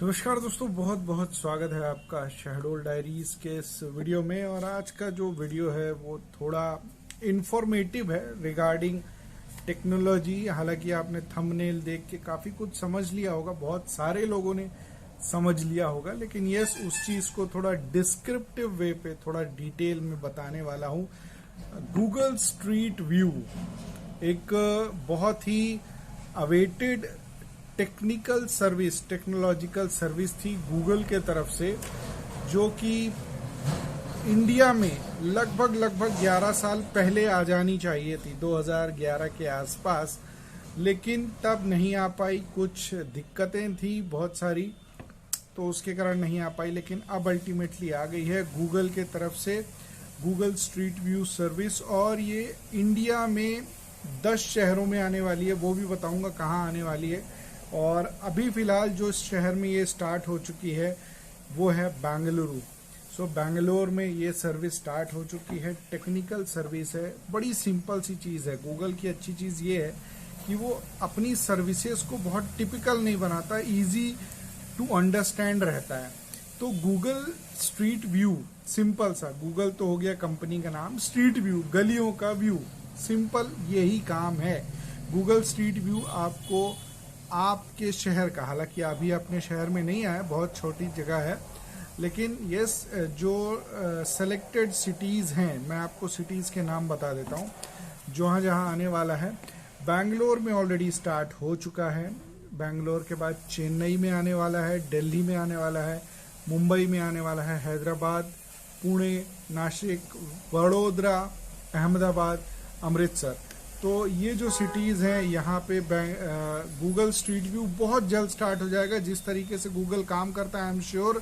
नमस्कार दोस्तों, बहुत बहुत स्वागत है आपका शहडोल डायरीज के इस वीडियो में। और आज का जो वीडियो है वो थोड़ा इंफॉर्मेटिव है रिगार्डिंग टेक्नोलॉजी। हालांकि आपने थंबनेल देख के काफ़ी कुछ समझ लिया होगा, बहुत सारे लोगों ने समझ लिया होगा, लेकिन यस उस चीज़ को थोड़ा डिस्क्रिप्टिव वे पे थोड़ा डिटेल में बताने वाला हूँ। गूगल स्ट्रीट व्यू एक बहुत ही awaited technical service, technological service थी गूगल के तरफ से, जो कि इंडिया में लगभग 11 साल पहले आ जानी चाहिए थी, 2011 के आसपास, लेकिन तब नहीं आ पाई। कुछ दिक्कतें थी बहुत सारी, तो उसके कारण नहीं आ पाई, लेकिन अब अल्टीमेटली आ गई है गूगल के तरफ से गूगल स्ट्रीट व्यू सर्विस। और ये इंडिया में 10 शहरों में आने वाली है, वो भी बताऊंगा कहाँ आने वाली है। और अभी फिलहाल जो शहर में ये स्टार्ट हो चुकी है वो है बेंगलुरु। सो बेंगलोर में ये सर्विस स्टार्ट हो चुकी है। टेक्निकल सर्विस है, बड़ी सिंपल सी चीज़ है। गूगल की अच्छी चीज़ ये है कि वो अपनी सर्विसेज को बहुत टिपिकल नहीं बनाता, इजी टू अंडरस्टैंड रहता है। तो गूगल स्ट्रीट व्यू सिंपल सा, गूगल तो हो गया कंपनी का नाम, स्ट्रीट व्यू गलियों का व्यू, सिंपल यही काम है। गूगल स्ट्रीट व्यू आपको आपके शहर का, हालांकि अभी अपने शहर में नहीं आया, बहुत छोटी जगह है, लेकिन यस जो सेलेक्टेड सिटीज़ हैं, मैं आपको सिटीज़ के नाम बता देता हूँ जहाँ जहाँ आने वाला है। बैंगलोर में ऑलरेडी स्टार्ट हो चुका है, बैंगलोर के बाद चेन्नई में आने वाला है, दिल्ली में आने वाला है, मुंबई में आने वाला है, हैदराबाद, पुणे, नासिक, वडोदरा, अहमदाबाद, अमृतसर। तो ये जो सिटीज़ हैं यहाँ पे गूगल स्ट्रीट व्यू बहुत जल्द स्टार्ट हो जाएगा। जिस तरीके से गूगल काम करता है, आई एम श्योर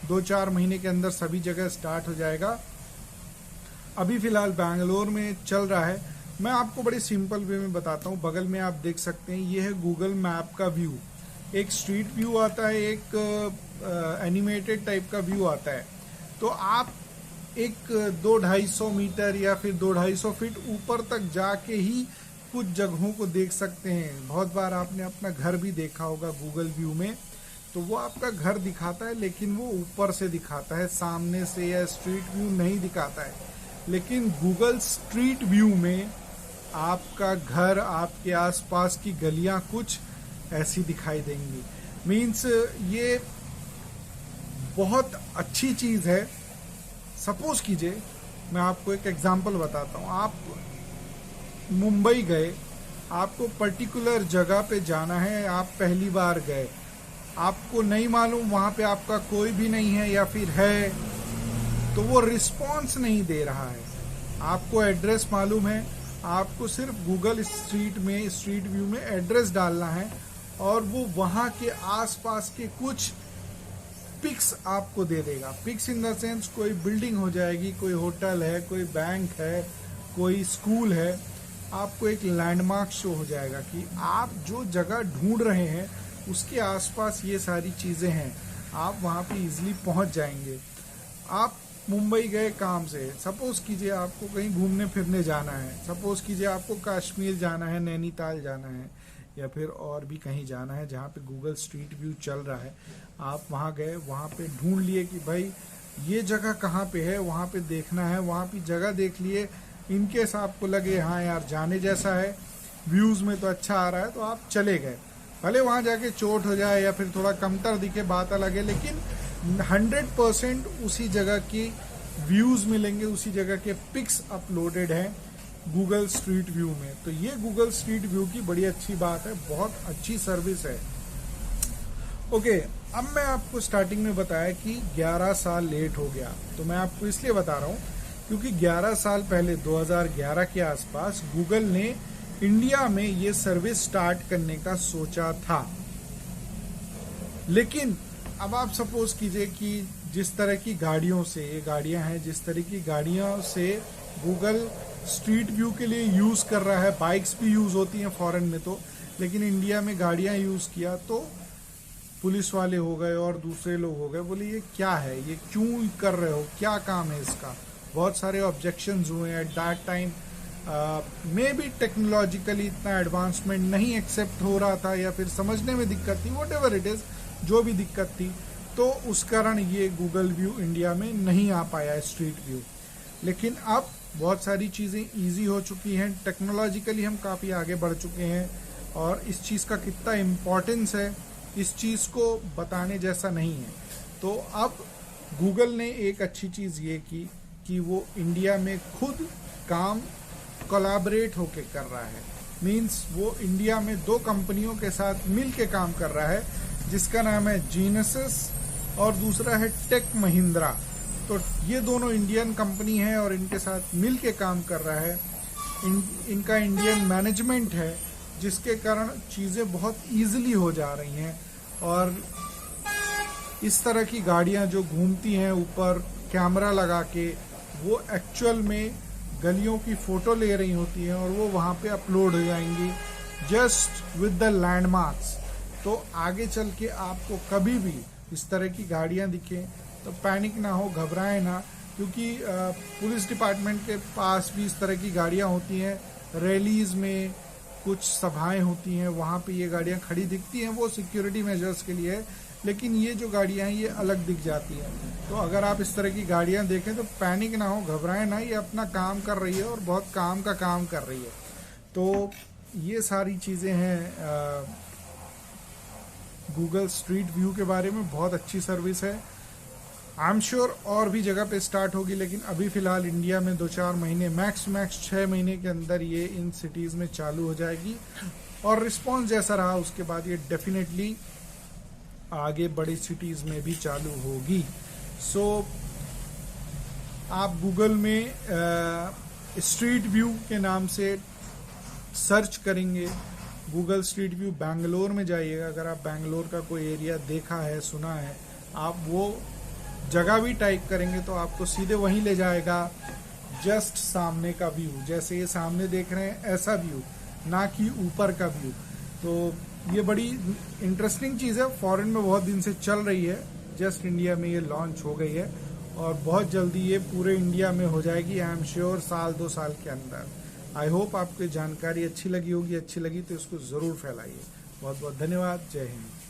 2-4 महीने के अंदर सभी जगह स्टार्ट हो जाएगा। अभी फिलहाल बैंगलोर में चल रहा है। मैं आपको बड़े सिंपल वे में बताता हूँ। बगल में आप देख सकते हैं, ये है गूगल मैप का व्यू। एक स्ट्रीट व्यू आता है, एक एनिमेटेड टाइप का व्यू आता है। तो आप एक 200-250 मीटर या फिर 200-250 फीट ऊपर तक जाके ही कुछ जगहों को देख सकते हैं। बहुत बार आपने अपना घर भी देखा होगा गूगल व्यू में, तो वो आपका घर दिखाता है, लेकिन वो ऊपर से दिखाता है, सामने से या स्ट्रीट व्यू नहीं दिखाता है। लेकिन गूगल स्ट्रीट व्यू में आपका घर, आपके आसपास की गलियां कुछ ऐसी दिखाई देंगी। मीन्स ये बहुत अच्छी चीज़ है। सपोज कीजिए, मैं आपको एक एग्जांपल बताता हूँ। आप मुंबई गए, आपको पर्टिकुलर जगह पे जाना है, आप पहली बार गए, आपको नहीं मालूम वहाँ पे आपका कोई भी नहीं है या फिर है, तो वो रिस्पॉन्स नहीं दे रहा है। आपको एड्रेस मालूम है, आपको सिर्फ गूगल स्ट्रीट व्यू में एड्रेस डालना है और वो वहाँ के आसपास के कुछ पिक्स आपको दे देगा। पिक्स इन द सेंस, कोई बिल्डिंग हो जाएगी, कोई होटल है, कोई बैंक है, कोई स्कूल है। आपको एक लैंडमार्क शो हो जाएगा कि आप जो जगह ढूंढ रहे हैं उसके आसपास ये सारी चीज़ें हैं। आप वहाँ पे इजीली पहुँच जाएंगे। आप मुंबई गए काम से, सपोज कीजिए आपको कहीं घूमने फिरने जाना है, सपोज कीजिए आपको कश्मीर जाना है, नैनीताल जाना है, या फिर और भी कहीं जाना है जहाँ पे गूगल स्ट्रीट व्यू चल रहा है। आप वहाँ गए, वहाँ पे ढूंढ लिए कि भाई ये जगह कहाँ पे है, वहाँ पे देखना है, वहाँ पे जगह देख लिए। इनकेस आपको लगे हाँ यार जाने जैसा है, व्यूज़ में तो अच्छा आ रहा है, तो आप चले गए। भले वहाँ जाके चोट हो जाए या फिर थोड़ा कमतर दिखे, बात अलग है, लेकिन 100% उसी जगह की व्यूज़ मिलेंगे, उसी जगह के पिक्स अपलोडेड हैं गूगल स्ट्रीट व्यू में। तो ये गूगल स्ट्रीट व्यू की बड़ी अच्छी बात है, बहुत अच्छी सर्विस है। ओके, अब मैं आपको स्टार्टिंग में बताया कि 11 साल लेट हो गया, तो मैं आपको इसलिए बता रहा हूँ क्योंकि 11 साल पहले 2011 के आसपास गूगल ने इंडिया में ये सर्विस स्टार्ट करने का सोचा था। लेकिन अब आप सपोज कीजिए कि जिस तरह की गाड़ियों से, ये गाड़ियां हैं, जिस तरह की गाड़ियों से गूगल स्ट्रीट व्यू के लिए यूज़ कर रहा है, बाइक्स भी यूज़ होती हैं फॉरेन में तो, लेकिन इंडिया में गाड़ियां यूज़ किया, तो पुलिस वाले हो गए और दूसरे लोग हो गए, बोले ये क्या है, ये क्यों कर रहे हो, क्या काम है इसका। बहुत सारे ऑब्जेक्शंस हुए at that time. May be technologically इतना एडवांसमेंट नहीं एक्सेप्ट हो रहा था या फिर समझने में दिक्कत थी, वॉट एवर इट इज़, जो भी दिक्कत थी, तो उस कारण ये गूगल व्यू इंडिया में नहीं आ पाया है, स्ट्रीट व्यू। लेकिन अब बहुत सारी चीज़ें ईजी हो चुकी हैं, टेक्नोलॉजिकली हम काफ़ी आगे बढ़ चुके हैं, और इस चीज़ का कितना इम्पोर्टेंस है इस चीज़ को बताने जैसा नहीं है। तो अब गूगल ने एक अच्छी चीज़ ये की कि वो इंडिया में खुद काम कोलैबोरेट होके कर रहा है। मींस वो इंडिया में 2 कंपनियों के साथ मिल के काम कर रहा है, जिसका नाम है जीनेसिस और दूसरा है टेक महिंद्रा। तो ये दोनों इंडियन कंपनी है और इनके साथ मिल के काम कर रहा है। इनका इंडियन मैनेजमेंट है, जिसके कारण चीज़ें बहुत ईजिली हो जा रही हैं। और इस तरह की गाड़ियां जो घूमती हैं ऊपर कैमरा लगा के, वो एक्चुअल में गलियों की फ़ोटो ले रही होती हैं और वो वहाँ पे अपलोड हो जाएंगी जस्ट विद द लैंडमार्क्स। तो आगे चल के आपको कभी भी इस तरह की गाड़ियां दिखें तो पैनिक ना हो, घबराएं ना, क्योंकि पुलिस डिपार्टमेंट के पास भी इस तरह की गाड़ियां होती हैं। रैलीज में, कुछ सभाएं होती हैं, वहाँ पे ये गाड़ियां खड़ी दिखती हैं, वो सिक्योरिटी मेजर्स के लिए है। लेकिन ये जो गाड़ियां हैं ये अलग दिख जाती हैं। तो अगर आप इस तरह की गाड़ियां देखें तो पैनिक ना हो, घबराएं ना, ये अपना काम कर रही है और बहुत काम का काम कर रही है। तो ये सारी चीज़ें हैं गूगल स्ट्रीट व्यू के बारे में। बहुत अच्छी सर्विस है। आई एम श्योर और भी जगह पे स्टार्ट होगी, लेकिन अभी फ़िलहाल इंडिया में 2-4 महीने, मैक्स 6 महीने के अंदर ये इन सिटीज़ में चालू हो जाएगी। और रिस्पॉन्स जैसा रहा उसके बाद ये डेफिनेटली आगे बड़ी सिटीज़ में भी चालू होगी। सो आप गूगल में स्ट्रीट व्यू के नाम से सर्च करेंगे, गूगल स्ट्रीट व्यू बैंगलोर में जाइएगा। अगर आप बैंगलोर का कोई एरिया देखा है, सुना है, आप वो जगह भी टाइप करेंगे तो आपको सीधे वहीं ले जाएगा। जस्ट सामने का व्यू, जैसे ये सामने देख रहे हैं ऐसा व्यू, ना कि ऊपर का व्यू। तो ये बड़ी इंटरेस्टिंग चीज़ है, फॉरेन में बहुत दिन से चल रही है, जस्ट इंडिया में ये लॉन्च हो गई है और बहुत जल्दी ये पूरे इंडिया में हो जाएगी। आई एम श्योर 1-2 साल के अंदर। आई होप आपको जानकारी अच्छी लगी होगी। अच्छी लगी तो इसको ज़रूर फैलाइए। बहुत बहुत धन्यवाद। जय हिंद।